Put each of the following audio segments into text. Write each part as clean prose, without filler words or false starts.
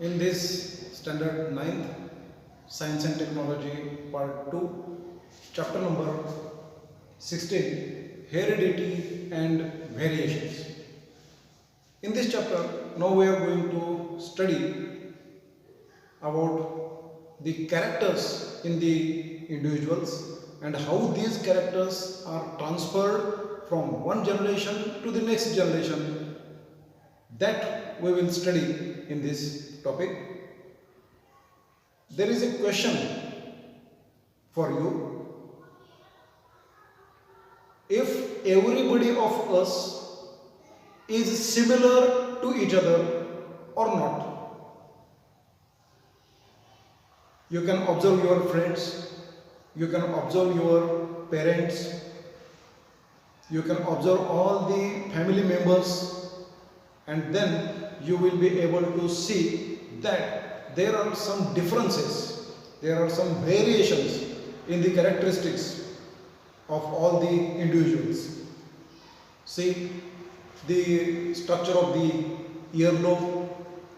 In this standard 9th Science and Technology part 2, chapter number 16, Heredity and Variations. In this chapter, now we are going to study about the characters in the individuals and how these characters are transferred from one generation to the next generation. That we will study in this topic. There is a question for you. If everybody of us is similar to each other or not? You can observe your friends, you can observe your parents, you can observe all the family members, and then you will be able to see that there are some differences, there are some variations in the characteristics of all the individuals. See, the structure of the earlobe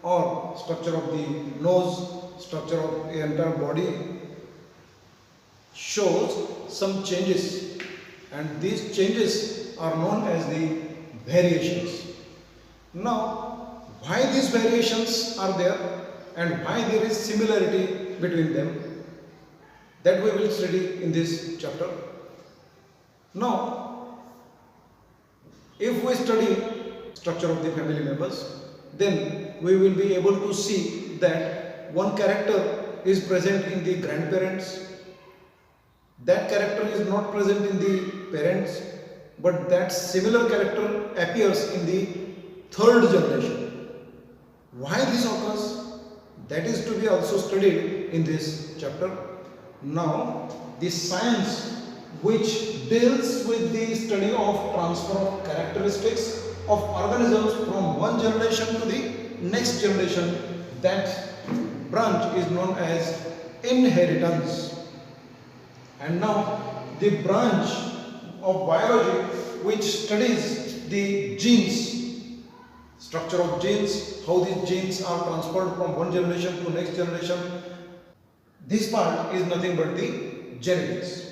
or structure of the nose, structure of the entire body shows some changes, and these changes are known as the variations. Now, why these variations are there and why there is similarity between them, that we will study in this chapter. Now, if we study structure of the family members, then we will be able to see that one character is present in the grandparents, that character is not present in the parents, but that similar character appears in the third generation. Why this occurs? That is to be also studied in this chapter. Now, the science which deals with the study of transfer of characteristics of organisms from one generation to the next generation, that branch is known as inheritance. And now the branch of biology which studies the genes, structure of genes, how these genes are transferred from one generation to next generation, this part is nothing but the genetics.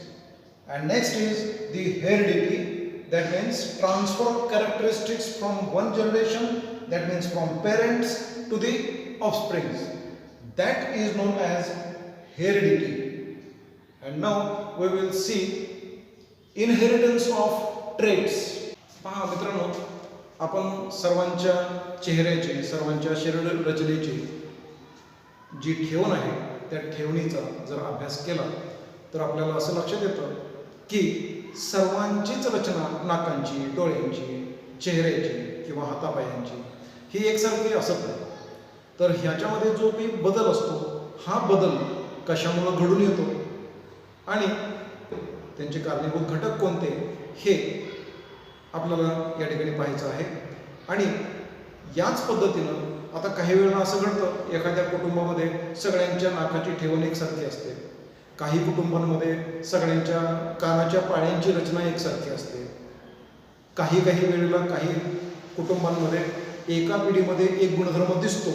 And next is the heredity, that means transfer of characteristics from one generation, that means from parents to the offsprings. That is known as heredity. And now we will see inheritance of traits. पहा मित्रांनो, आपण सर्वांच्या चेहऱ्याची, सर्वांच्या शरीर रचनेची जी ठेवण आहे, त्या ठेवणीचा जर अभ्यास केला तर आपल्याला असं लक्षात येतं की सर्वांचीच रचना नाकांची, डोळ्यांची, चेहऱ्याची किंवा हातापायांची ही एकसारखी असत नाही. तर ह्याच्यामध्ये जो काही बदल असतो, हा बदल कशामुळे घडून येतो आणि त्यांचे कारणीभूत घटक कोणते, हे आपल्याला या ठिकाणी पाहायचं आहे. आणि याच पद्धतीनं आता काही वेळा असं घडतं, एखाद्या कुटुंबामध्ये सगळ्यांच्या नाकाची ठेवण एकसारखी असते, काही कुटुंबांमध्ये सगळ्यांच्या कानाच्या पाळ्यांची रचना एकसारखी असते, काही वेळेला काही कुटुंबांमध्ये एका पिढीमध्ये एक गुणधर्म दिसतो,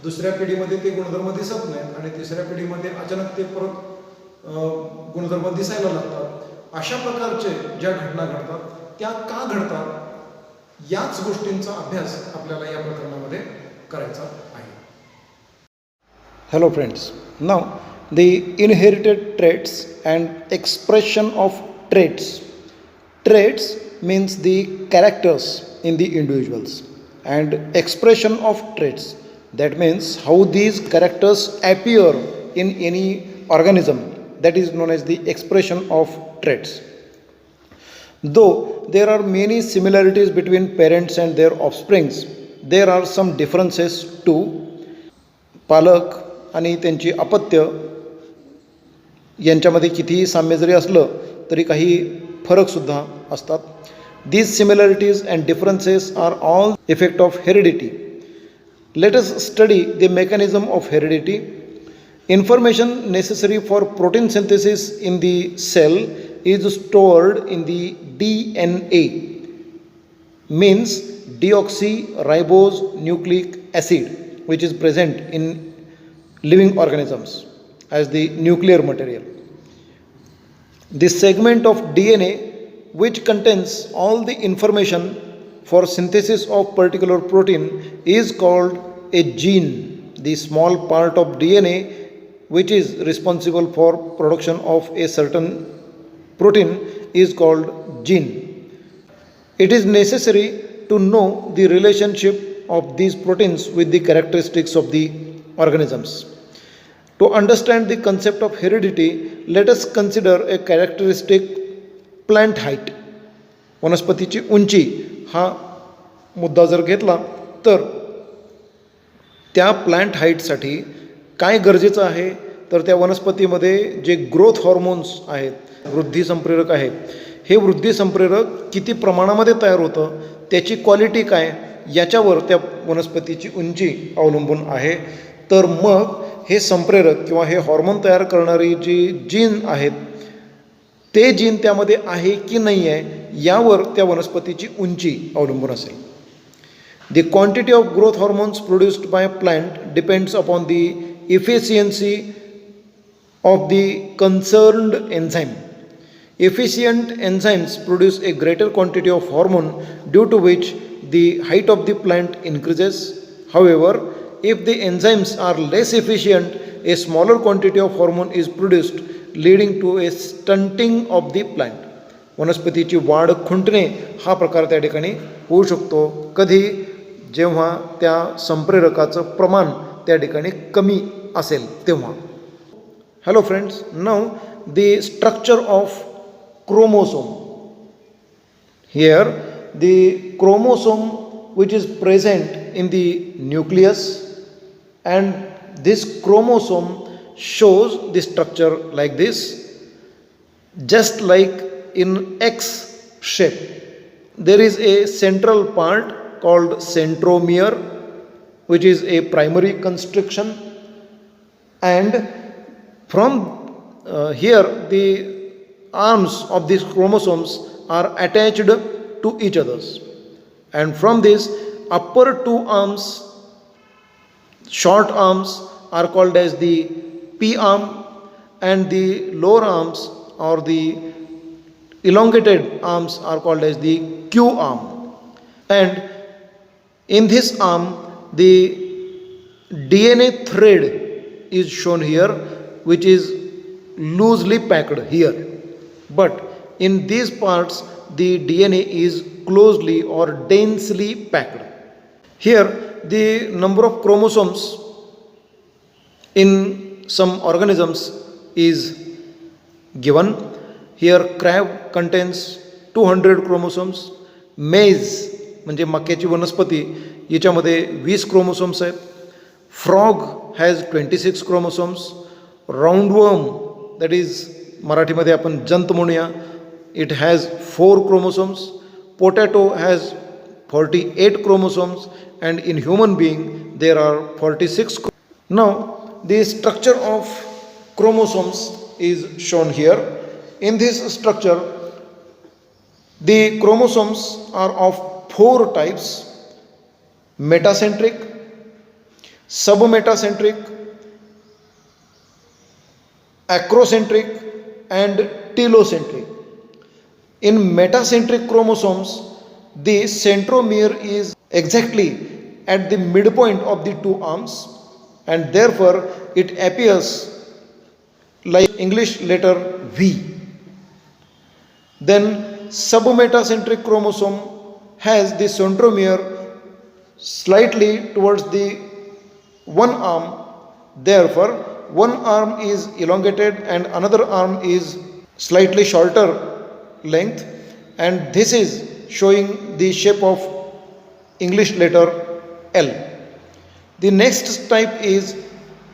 दुसऱ्या पिढीमध्ये ते गुणधर्म दिसत नाहीत आणि तिसऱ्या पिढीमध्ये अचानक ते परत गुणधर्म दिसायला लागतात. अशा प्रकारचे ज्या घटना घडतात त्या का घडतात, याच गोष्टींचा अभ्यास आपल्याला या प्रकरणामध्ये करायचा आहे. Hello friends, now the inherited traits and expression of traits. Traits means the characters in the individuals, and expression of traits, that means how these characters appear in any organism, that is known as the expression of traits. Though there are many similarities between parents and their offsprings, there are some differences too. पालक आणि त्यांची अपत्य यांच्यामध्ये कितीही साम्य जरी असलं तरी काही फरकसुद्धा असतात. These similarities and differences are all effect of heredity. Let us study the mechanism of heredity. Information necessary for protein synthesis in the cell is stored in the DNA, means deoxyribonucleic acid. which is present in living organisms as the nuclear material. This segment of DNA which contains all the information for synthesis of particular protein is called a gene. The small part of DNA which is responsible for production of a certain protein is called gene. It is necessary to know the relationship of these proteins with the characteristics of the organisms. To understand the concept of heredity, let us consider a characteristic plant height. वनस्पतीची उंची हा मुद्दा जर घेतला तर त्या plant हाईटसाठी काय गरजेचं आहे तर त्या वनस्पतीमध्ये जे ग्रोथ हॉर्मोन्स आहेत, वृद्धी संप्रेरक आहेत, हे वृद्धी संप्रेरक किती प्रमाणामध्ये तयार होतं, त्याची क्वालिटी काय, याच्यावर त्या वनस्पतीची उंची अवलंबून आहे. तर मग हे संप्रेरक किंवा हे हॉर्मोन तयार करणारी जी जीन आहेत ते जीन त्यामध्ये आहे की नाही आहे यावर त्या वनस्पतीची उंची अवलंबून असेल. The quantity of growth hormones produced by a plant depends upon the efficiency of the concerned enzyme. Efficient enzymes produce a greater quantity of hormone due to which the height of the plant increases. However, if the enzymes are less efficient, a smaller quantity of hormone is produced, leading to a stunting of the plant. वनस्पतीची वाढ खुंटणे हा प्रकार त्या ठिकाणी होऊ शकतो. कधी जेव्हा त्या संप्रेरकाचं प्रमाण त्या ठिकाणी कमी असेल तेव्हा. Hello friends, now the structure of chromosome. Here the chromosome which is present in the nucleus, and this chromosome shows the structure like this, just like in X shape. There is a central part called centromere which is a primary constriction, and from here the arms of these chromosomes are attached to each others, and from this upper two arms, short arms, are called as the P arm, and the lower arms or the elongated arms are called as the Q arm. And in this arm the DNA thread is shown here, which is loosely packed here, but in these parts the DNA is closely or densely packed. Here the number of chromosomes in some organisms is given. Here crab contains 200 chromosomes. Maize म्हणजे मक्याची वनस्पती याच्यामध्ये 20 chromosomes आहेत. Frog has 26 chromosomes. Roundworm, that is मराठीमध्ये आपण जंत म्हणूया, it has 4 chromosomes. Potato has 48 chromosomes, and in human being there are 46. Now the structure of chromosomes is shown here. In this structure the chromosomes are of 4 types: metacentric, submetacentric, acrocentric and telocentric. In metacentric chromosomes, the centromere is exactly at the midpoint of the two arms, and therefore it appears like English letter V. Then submetacentric chromosome has the centromere slightly towards the one arm, therefore one arm is elongated and another arm is slightly shorter length, and this is showing the shape of English letter L. The next type is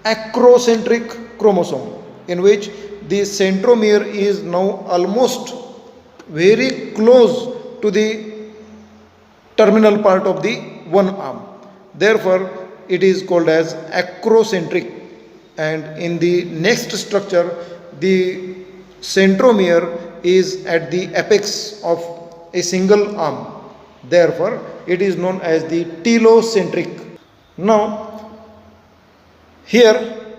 acrocentric chromosome, in which the centromere is now almost very close to the terminal part of the one arm, therefore it is called as acrocentric. And in the next structure the centromere is at the apex of a single arm, therefore it is known as the telocentric. Now Here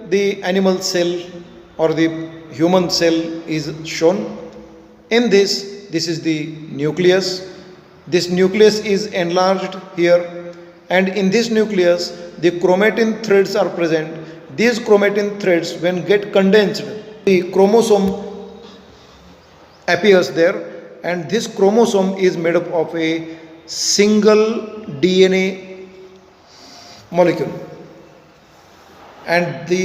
the animal cell or the human cell is shown. In this is the nucleus. This nucleus is enlarged here, and in this nucleus the chromatin threads are present. These chromatin threads, when get condensed, the chromosome appears there, and this chromosome is made up of a single DNA molecule, and the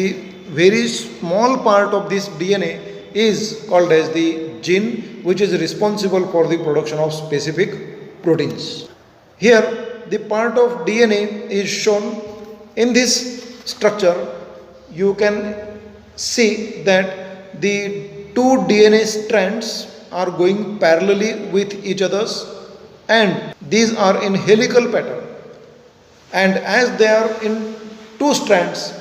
very small part of this DNA is called as the gene, which is responsible for the production of specific proteins. Here the part of DNA is shown. In this structure you can see that the two DNA strands are going parallelly with each others, and these are in helical pattern, and as they are in two strands,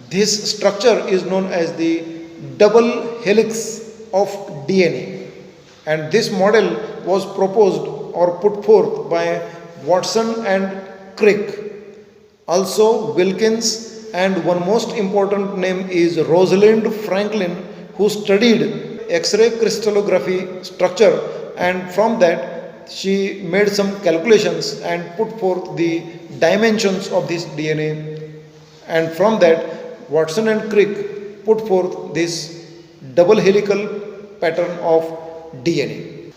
this structure is known as the double helix of DNA, and this model was proposed or put forth by Watson and Crick, also Wilkins, and one most important name is Rosalind Franklin, who studied X-ray crystallography structure, and from that she made some calculations and put forth the dimensions of this DNA, and from that Watson and Crick put forth this double helical pattern of DNA.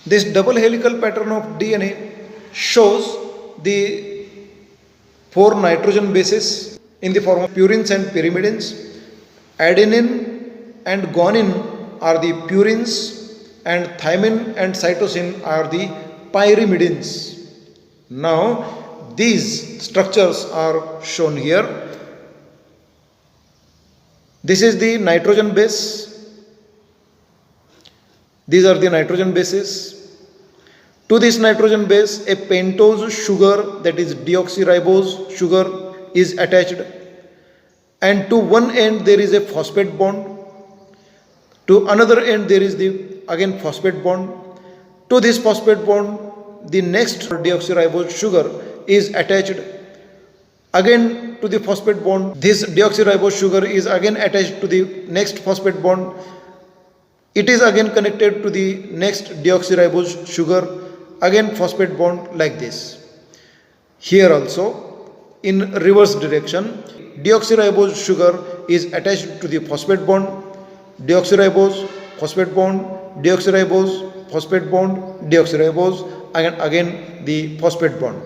This double helical pattern of DNA shows the 4 nitrogen bases in the form of purines and pyrimidines. Adenine and guanine are the purines, and thymine and cytosine are the pyrimidines. Now these structures are shown here. This is the nitrogen base. These are the nitrogen bases. To this nitrogen base, a pentose sugar, that is deoxyribose sugar, is attached, and to one end there is a phosphate bond. To another end there is the again phosphate bond. To this phosphate bond, the next deoxyribose sugar is attached. Again to the phosphate bond, this deoxyribose sugar is again attached to the next phosphate bond. It is again connected to the next deoxyribose sugar, again phosphate bond, like this. Here also in reverse direction, deoxyribose sugar is attached to the phosphate bond, deoxyribose, phosphate bond, deoxyribose, phosphate bond, deoxyribose, and again the phosphate bond,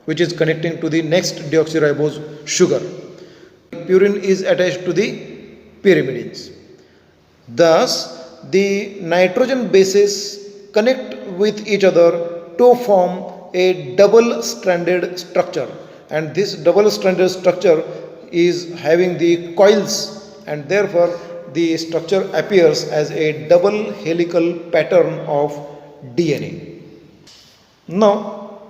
which is connecting to the next deoxyribose sugar. Purine is attached to the pyrimidines. Thus the nitrogen bases connect with each other to form a double stranded structure, and this double stranded structure is having the coils, and therefore the structure appears as a double helical pattern of DNA. Now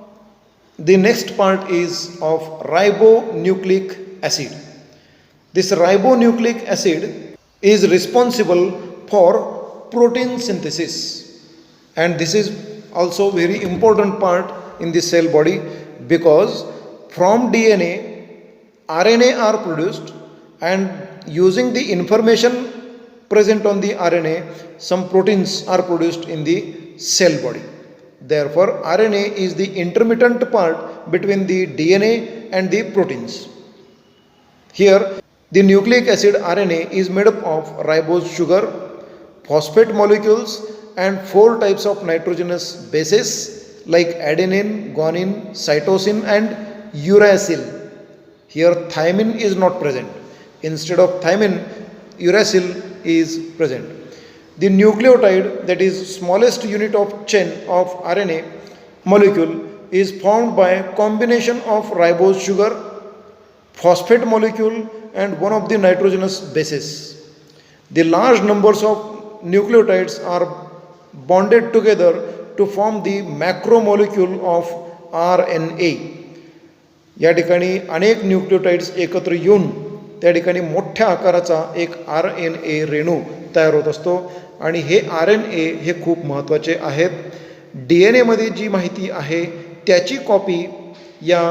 the next part is of ribonucleic acid. This ribonucleic acid is responsible for protein synthesis, and this is also very important part in the cell body, because from DNA RNA are produced, and using the information present on the RNA, some proteins are produced in the cell body. Therefore RNA is the intermittent part between the DNA and the proteins. Here the nucleic acid RNA is made up of ribose sugar, phosphate molecules, and 4 types of nitrogenous bases like adenine, guanine, cytosine, and uracil. Here thymine is not present. Instead of thymine, uracil is present. The nucleotide, that is smallest unit of chain of RNA molecule, is formed by combination of ribose sugar, phosphate molecule, and one of the nitrogenous bases. The large numbers of nucleotides are bonded together to form the macromolecule of RNA. या ठिकाणी अनेक nucleotides एकत्र येऊन त्या ठिकाणी मोठ्या आकाराचा एक RNA रेणू तयार होत असतो, आणि हे RNA हे खूप महत्त्वाचे आहेत. DNA मध्ये जी माहिती आहे त्याची कॉपी या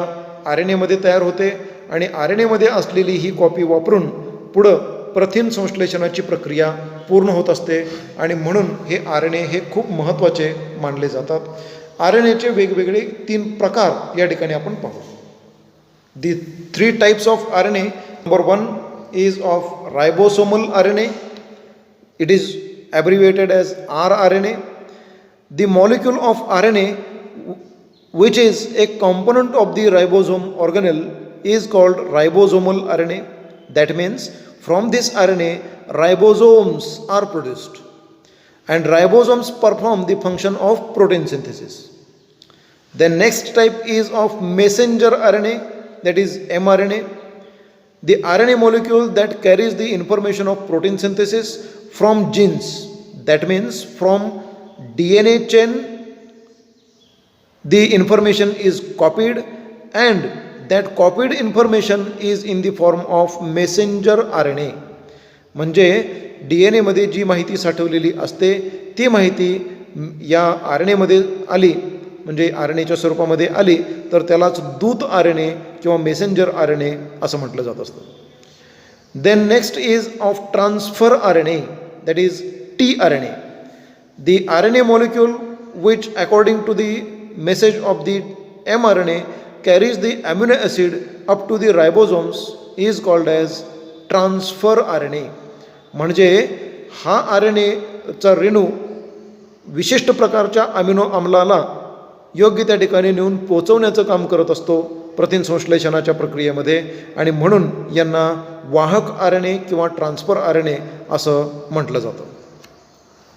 RNA मध्ये तयार होते, आणि RNAमध्ये असलेली ही कॉपी वापरून पुढं प्रथिन संश्लेषणाची प्रक्रिया पूर्ण होत असते आणि म्हणून हे RNA हे खूप महत्त्वाचे मानले जातात. RNAचे वेगवेगळे 3 प्रकार या ठिकाणी आपण पाहू. The 3 types of RNA. Number 1 is of ribosomal RNA. It is abbreviated as rRNA. The molecule of RNA which is a component of the ribosome organelle is called ribosomal RNA. That means from this RNA ribosomes are produced and ribosomes perform the function of protein synthesis. The next type is of messenger RNA, that is mRNA. The RNA molecule that carries the information of protein synthesis from genes. That means from DNA chain the information is copied and that copied information is in the form of messenger RNA. म्हणजे DNA मध्ये जी माहिती साठवलेली असते ती माहिती या RNAमध्ये आली म्हणजे RNAच्या स्वरूपामध्ये आली तर त्यालाच दूत RNA किंवा मेसेंजर RNA असं म्हटलं जात असतं. Then next is of transfer RNA, that is tRNA. The RNA molecule which according to the message of the mRNA carries the amino acid up to the ribosomes is called as transfer RNA. म्हणजे हा RNA चा रेणू विशिष्ट प्रकारच्या amino आम्लाला योग्य त्या ठिकाणी नेऊन पोहोचवण्याचं काम करत असतो प्रथिन संश्लेषणाच्या प्रक्रियेमध्ये आणि म्हणून यांना वाहक RNA किंवा ट्रान्सफर RNA असं म्हटलं जातं.